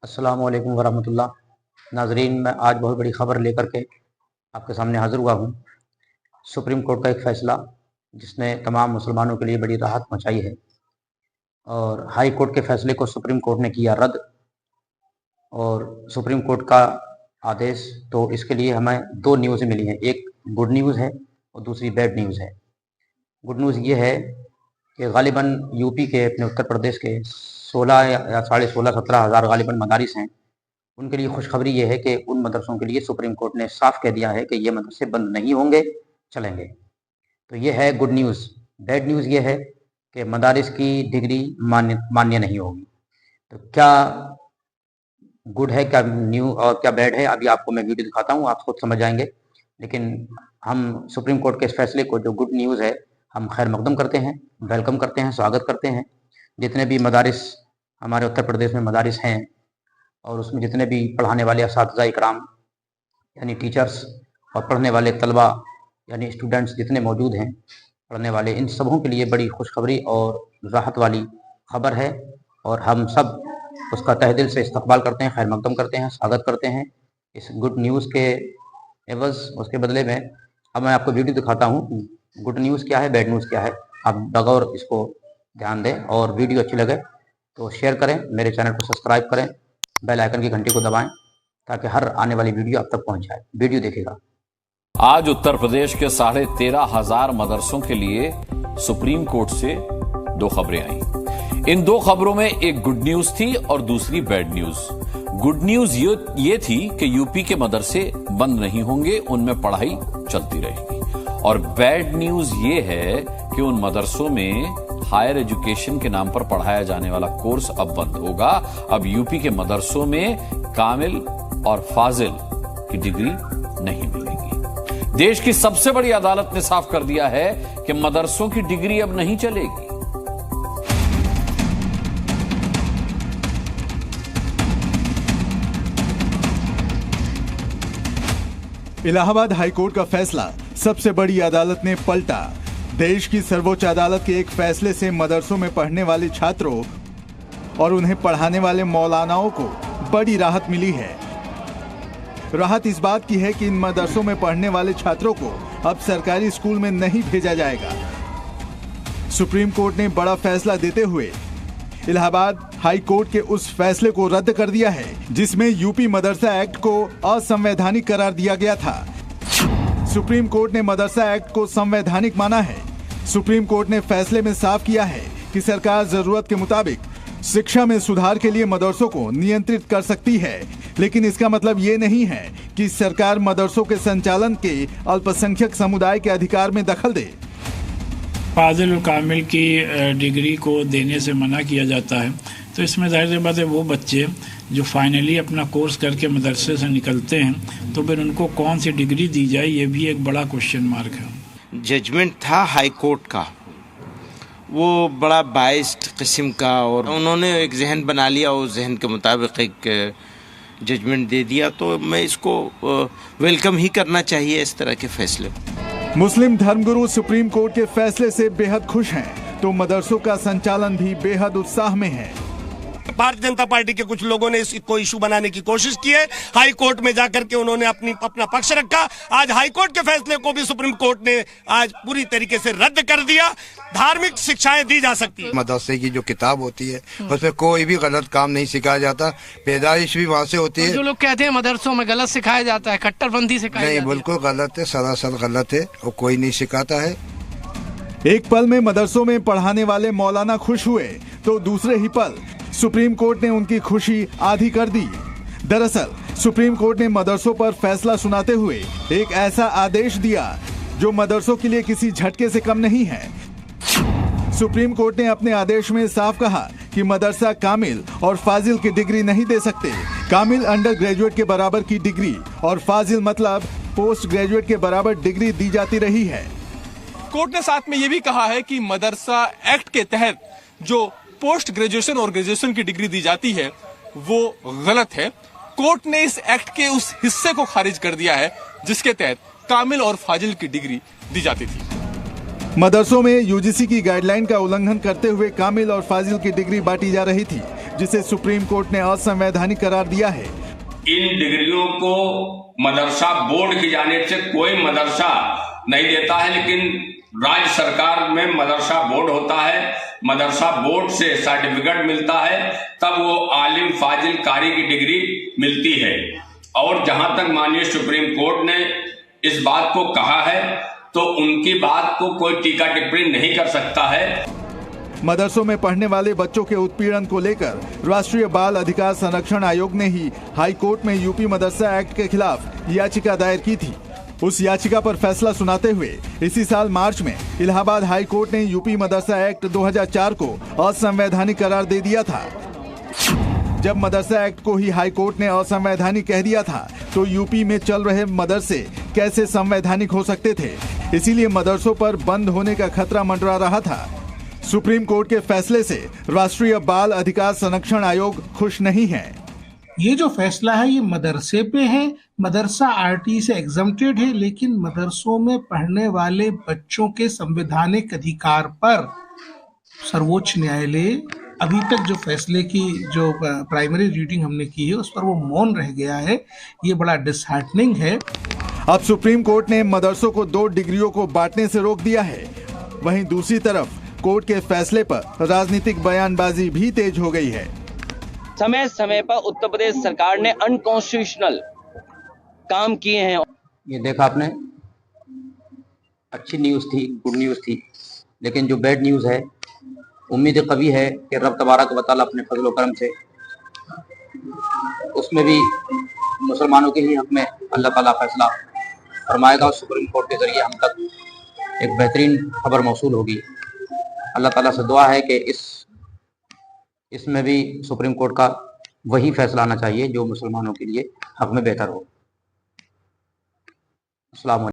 अस्सलामु अलैकुम वरहमतुल्लाह। नाजरीन, मैं आज बहुत बड़ी ख़बर लेकर के आपके सामने हाज़िर हुआ हूँ। सुप्रीम कोर्ट का एक फ़ैसला जिसने तमाम मुसलमानों के लिए बड़ी राहत पहुँचाई है, और हाई कोर्ट के फ़ैसले को सुप्रीम कोर्ट ने किया रद्द। और सुप्रीम कोर्ट का आदेश, तो इसके लिए हमें दो न्यूज़ें मिली हैं, एक गुड न्यूज़ है और दूसरी बैड न्यूज़ है। गुड न्यूज़ ये है कि गालिबन यूपी के, अपने उत्तर प्रदेश के 16 या साढ़े 16-17 हज़ार गालिबन मदारिस हैं। उनके लिए खुशखबरी ये है कि उन मदरसों के लिए सुप्रीम कोर्ट ने साफ कह दिया है कि ये मदरसे बंद नहीं होंगे, चलेंगे। तो ये है गुड न्यूज़। बैड न्यूज़ ये है कि मदारिस की डिग्री मान्य नहीं होगी। तो क्या गुड है, क्या न्यू और क्या बैड है, अभी आपको मैं वीडियो दिखाता हूँ, आप खुद समझ जाएंगे। लेकिन हम सुप्रीम कोर्ट के इस फैसले को, जो गुड न्यूज़ है, हम खैर मकदम करते हैं, वेलकम करते हैं, स्वागत करते हैं। जितने भी मदारिस हमारे उत्तर प्रदेश में मदारिस हैं, और उसमें जितने भी पढ़ाने वाले असातिज़ा इकराम यानी टीचर्स, और पढ़ने वाले तलबा यानी स्टूडेंट्स जितने मौजूद हैं पढ़ने वाले, इन सबों के लिए बड़ी खुशखबरी और राहत वाली खबर है। और हम सब उसका तहे दिल से इस्तकबाल करते हैं, खैर मकदम करते हैं, स्वागत करते हैं इस गुड न्यूज़ के एवज़। उसके बदले में अब मैं आपको वीडियो दिखाता हूँ, गुड न्यूज़ क्या है, बैड न्यूज़ क्या है। आप बगौर इसको ध्यान दें, और वीडियो अच्छी लगे तो शेयर करें, मेरे चैनल को सब्सक्राइब करें, बेल आइकन की घंटी को दबाएं ताकि हर आने वाली वीडियो आप तक पहुंच जाए। वीडियो देखिएगा। आज उत्तर प्रदेश के 13,500 मदरसों के लिए सुप्रीम कोर्ट से दो खबरें आई। इन दो खबरों में एक गुड न्यूज थी और दूसरी बैड न्यूज। गुड न्यूज ये थी कि यूपी के मदरसे बंद नहीं होंगे, उनमें पढ़ाई चलती रहेगी। और बैड न्यूज ये है कि उन मदरसों में हायर एजुकेशन के नाम पर पढ़ाया जाने वाला कोर्स अब बंद होगा। अब यूपी के मदरसों में कामिल और फाजिल की डिग्री नहीं मिलेगी। देश की सबसे बड़ी अदालत ने साफ कर दिया है कि मदरसों की डिग्री अब नहीं चलेगी। इलाहाबाद हाईकोर्ट का फैसला सबसे बड़ी अदालत ने पलटा। देश की सर्वोच्च अदालत के एक फैसले से मदरसों में पढ़ने वाले छात्रों और उन्हें पढ़ाने वाले मौलानाओं को बड़ी राहत मिली है। राहत इस बात की है कि इन मदरसों में पढ़ने वाले छात्रों को अब सरकारी स्कूल में नहीं भेजा जाएगा। सुप्रीम कोर्ट ने बड़ा फैसला देते हुए इलाहाबाद हाई कोर्ट के उस फैसले को रद्द कर दिया है जिसमें यूपी मदरसा एक्ट को असंवैधानिक करार दिया गया था। सुप्रीम कोर्ट ने मदरसा एक्ट को संवैधानिक माना है। सुप्रीम कोर्ट ने फैसले में साफ किया है कि सरकार जरूरत के मुताबिक शिक्षा में सुधार के लिए मदरसों को नियंत्रित कर सकती है, लेकिन इसका मतलब ये नहीं है कि सरकार मदरसों के संचालन के अल्पसंख्यक समुदाय के अधिकार में दखल दे। फाजिल और कामिल की डिग्री को देने से मना किया जाता है, तो इसमें जाहिर सी बात है वो बच्चे जो फाइनली अपना कोर्स करके मदरसे से निकलते हैं तो फिर उनको कौन सी डिग्री दी जाए, ये भी एक बड़ा क्वेश्चन मार्क है। जजमेंट था हाई कोर्ट का, वो बड़ा बाइस्ड किस्म का, और उन्होंने एक जहन बना लिया, उस जहन के मुताबिक एक जजमेंट दे दिया। तो मैं इसको वेलकम ही करना चाहिए इस तरह के फैसले। मुस्लिम धर्मगुरु सुप्रीम कोर्ट के फैसले से बेहद खुश हैं, तो मदरसों का संचालन भी बेहद उत्साह में है। भारतीय जनता पार्टी के कुछ लोगों ने इसको इशू बनाने की कोशिश की है। हाई कोर्ट में जाकर के उन्होंने अपना पक्ष रखा। आज हाई कोर्ट के फैसले को भी सुप्रीम कोर्ट ने आज पूरी तरीके से रद्द कर दिया। धार्मिक शिक्षाएं दी जा सकती है। मदरसे की जो किताब होती है उसमें कोई भी गलत काम नहीं सिखाया जाता, पैदाइश भी वहाँ से होती है। जो लोग कहते हैं मदरसों में गलत सिखाया जाता है, कट्टरपंथी सिखाई जाती है, नहीं, बिल्कुल गलत है, सरासर गलत है, और कोई नहीं सिखाता है। एक पल में मदरसों में पढ़ाने वाले मौलाना खुश हुए तो दूसरे ही पल सुप्रीम कोर्ट ने उनकी खुशी आधी कर दी। दरअसल सुप्रीम कोर्ट ने मदरसों पर फैसला सुनाते हुए एक ऐसा आदेश दिया जो मदरसों के लिए किसी झटके से कम नहीं है। सुप्रीम कोर्ट ने अपने आदेश में साफ कहा कि मदरसा कामिल और फाजिल की डिग्री नहीं दे सकते। कामिल अंडर ग्रेजुएट के बराबर की डिग्री और फाजिल मतलब पोस्ट ग्रेजुएट के बराबर डिग्री दी जाती रही है। कोर्ट ने साथ में ये भी कहा है कि मदरसा एक्ट के तहत जो पोस्ट ग्रेजुएशन और ग्रेजुएशन की डिग्री दी जाती है वो गलत है। कोर्ट ने इस एक्ट के उस हिस्से को खारिज कर दिया है जिसके तहत कामिल और फाजिल की डिग्री दी जाती थी। मदरसों में यूजीसी की गाइडलाइन का उल्लंघन करते हुए कामिल और फाजिल की डिग्री बांटी जा रही थी, जिसे सुप्रीम कोर्ट ने असंवैधानिक करार दिया है। इन डिग्रियों को मदरसा बोर्ड की जानिब से कोई मदरसा नहीं देता है, लेकिन राज्य सरकार में मदरसा बोर्ड होता है। मदरसा बोर्ड से सर्टिफिकेट मिलता है, तब वो आलिम फाजिल कारी की डिग्री मिलती है। और जहां तक माननीय सुप्रीम कोर्ट ने इस बात को कहा है, तो उनकी बात को कोई टीका टिप्पणी नहीं कर सकता है। मदरसों में पढ़ने वाले बच्चों के उत्पीड़न को लेकर राष्ट्रीय बाल अधिकार संरक्षण आयोग ने ही हाई कोर्ट में यूपी मदरसा एक्ट के खिलाफ याचिका दायर की थी। उस याचिका पर फैसला सुनाते हुए इसी साल मार्च में इलाहाबाद हाई कोर्ट ने यूपी मदरसा एक्ट 2004 को असंवैधानिक करार दे दिया था। जब मदरसा एक्ट को ही हाई कोर्ट ने असंवैधानिक कह दिया था, तो यूपी में चल रहे मदरसे कैसे संवैधानिक हो सकते थे? इसीलिए मदरसों पर बंद होने का खतरा मंडरा रहा था। सुप्रीम कोर्ट के फैसले से राष्ट्रीय बाल अधिकार संरक्षण आयोग खुश नहीं है। ये जो फैसला है ये मदरसे पे है, मदरसा आरटी से एग्जम्प्टेड है, लेकिन मदरसों में पढ़ने वाले बच्चों के संवैधानिक अधिकार पर सर्वोच्च न्यायालय अभी तक जो फैसले की जो प्राइमरी रीडिंग हमने की है उस पर वो मौन रह गया है। ये बड़ा डिसहार्टनिंग है। अब सुप्रीम कोर्ट ने मदरसों को 2 डिग्रियों को बांटने से रोक दिया है। वहीं दूसरी तरफ कोर्ट के फैसले पर राजनीतिक बयानबाजी भी तेज हो गई है। समय समय पर उत्तर प्रदेश सरकार ने अनकॉन्स्टिट्यूशनल काम किए हैं। ये देखा आपने, अच्छी न्यूज़ थी, गुड न्यूज़ थी, लेकिन जो बैड न्यूज़ है, उम्मीद कभी है कि रब तबारक व तआला अपने फजल व करम से उसमें भी मुसलमानों के ही हक में अल्लाह ताला फैसला फरमाएगा और सुप्रीम कोर्ट के ज़रिए हम तक एक बेहतरीन खबर मौसूल होगी। अल्लाह ताला से दुआ है कि इसमें भी सुप्रीम कोर्ट का वही फैसला आना चाहिए जो मुसलमानों के लिए हक में बेहतर हो। अस्सलाम वालेकुम।